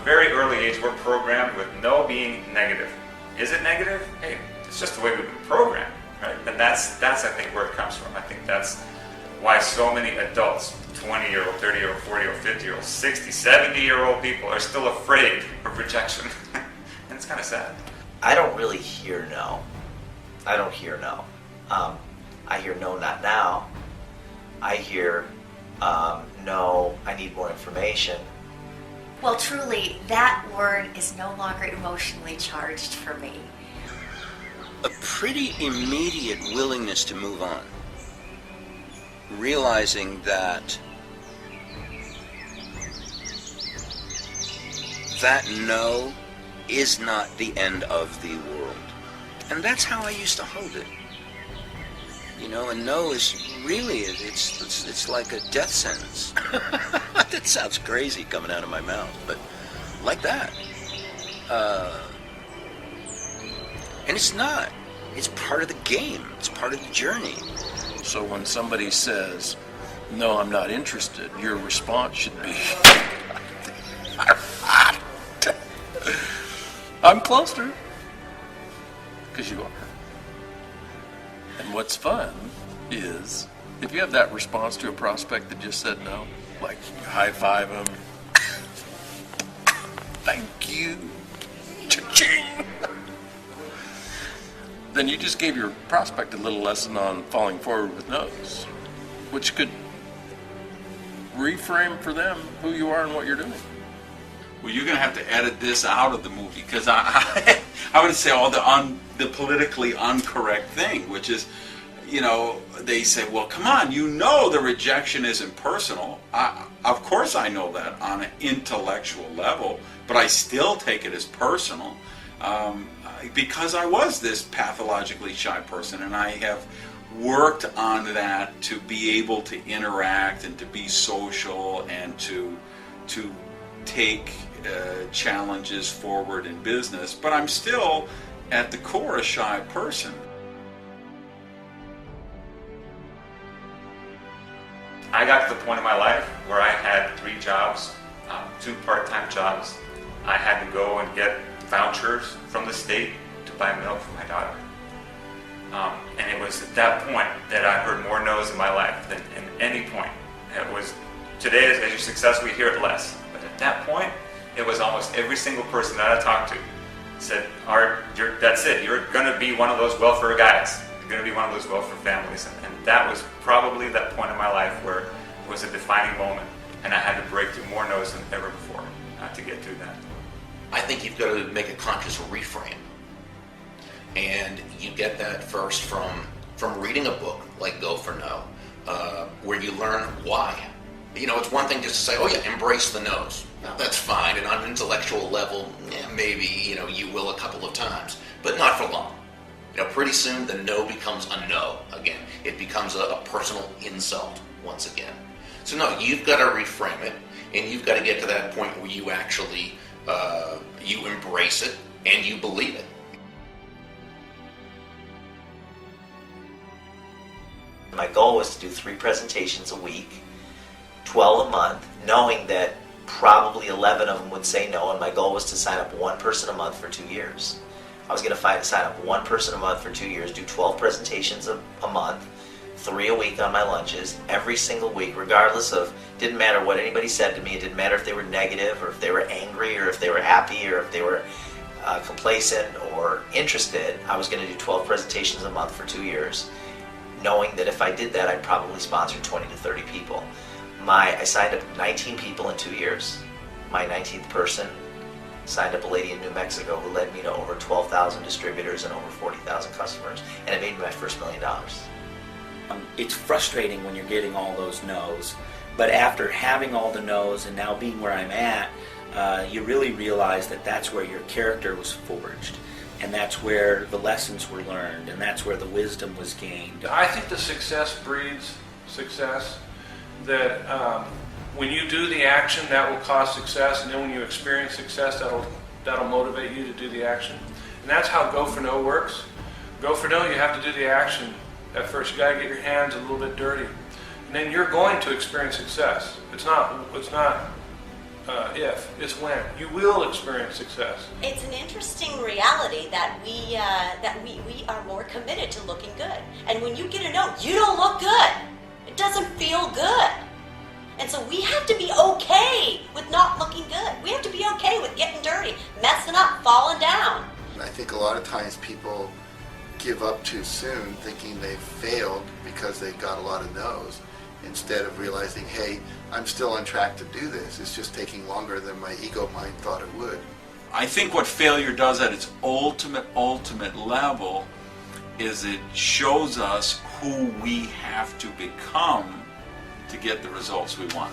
very early age, we're programmed with no being negative. Is it negative? Hey, it's just the way we've been programmed, right? And that's I think where it comes from. I think that's why so many adults, 20-year-old, 30-year-old, 40-year-old, 50-year-old, 60, 70-year-old people are still afraid of rejection. And it's kind of sad. I don't really hear no. I don't hear no. I hear no, not now. I hear no, I need more information. Well, truly, that word is no longer emotionally charged for me. A pretty immediate willingness to move on. Realizing that no is not the end of the world. And that's how I used to hold it. You know, a no is really, it's like a death sentence. That sounds crazy coming out of my mouth, but like that. And it's not. It's part of the game. It's part of the journey. So when somebody says, no, I'm not interested, your response should be, I'm closer. Because you are. And what's fun is, if you have that response to a prospect that just said no, like you high five them, thank you, cha-ching, then you just gave your prospect a little lesson on falling forward with no's, which could reframe for them who you are and what you're doing. Well, you're going to have to edit this out of the movie, because I would say all the politically incorrect thing, which is, you know, they say, well, come on, you know the rejection isn't personal. Of course I know that on an intellectual level, but I still take it as personal because I was this pathologically shy person, and I have worked on that to be able to interact and to be social and to take challenges forward in business, but I'm still at the core a shy person. I got to the point in my life where I had 3 jobs, 2 part-time jobs. I had to go and get vouchers from the state to buy milk for my daughter. And it was at that point that I heard more no's in my life than in any point. It was, today as your success, we hear it less. But at that point, it was almost every single person that I talked to said, Art, that's it. You're going to be one of those welfare guys. You're going to be one of those welfare families. And that was probably that point in my life where it was a defining moment. And I had to break through more no's than ever before to get through that. I think you've got to make a conscious reframe. And you get that first from reading a book like Go for No, where you learn why. You know, it's one thing just to say, oh yeah, embrace the no's. Now that's fine, and on an intellectual level, yeah, maybe, you know, you will a couple of times, but not for long. You know, pretty soon the no becomes a no again. It becomes a personal insult once again. So no, you've got to reframe it, and you've got to get to that point where you actually, you embrace it and you believe it. My goal was to do 3 presentations a week, 12 a month, knowing that probably 11 of them would say no, and my goal was to sign up 1 person a month for 2 years. I was going to sign up 1 person a month for 2 years, do 12 presentations a month, 3 a week on my lunches, every single week, regardless of, didn't matter what anybody said to me, it didn't matter if they were negative, or if they were angry, or if they were happy, or if they were complacent or interested. I was going to do 12 presentations a month for 2 years, knowing that if I did that, I'd probably sponsor 20 to 30 people. I signed up 19 people in 2 years. My 19th person signed up a lady in New Mexico who led me to over 12,000 distributors and over 40,000 customers, and it made me my first $1 million. It's frustrating when you're getting all those no's, but after having all the no's and now being where I'm at, you really realize that that's where your character was forged, and that's where the lessons were learned, and that's where the wisdom was gained. I think the success breeds success, that when you do the action, that will cause success, and then when you experience success, that'll motivate you to do the action. And that's how Go for No works. Go for No, you have to do the action. At first, you got to get your hands a little bit dirty, and then you're going to experience success. It's not if, it's when. You will experience success. It's an interesting reality that we are more committed to looking good. And when you get a no, you don't look good. It doesn't feel good. And so we have to be okay with not looking good. We have to be okay with getting dirty, messing up, falling down. I think a lot of times people give up too soon thinking they've failed because they got a lot of no's, instead of realizing, hey, I'm still on track to do this. It's just taking longer than my ego mind thought it would. I think what failure does at its ultimate level is it shows us who we have to become to get the results we want.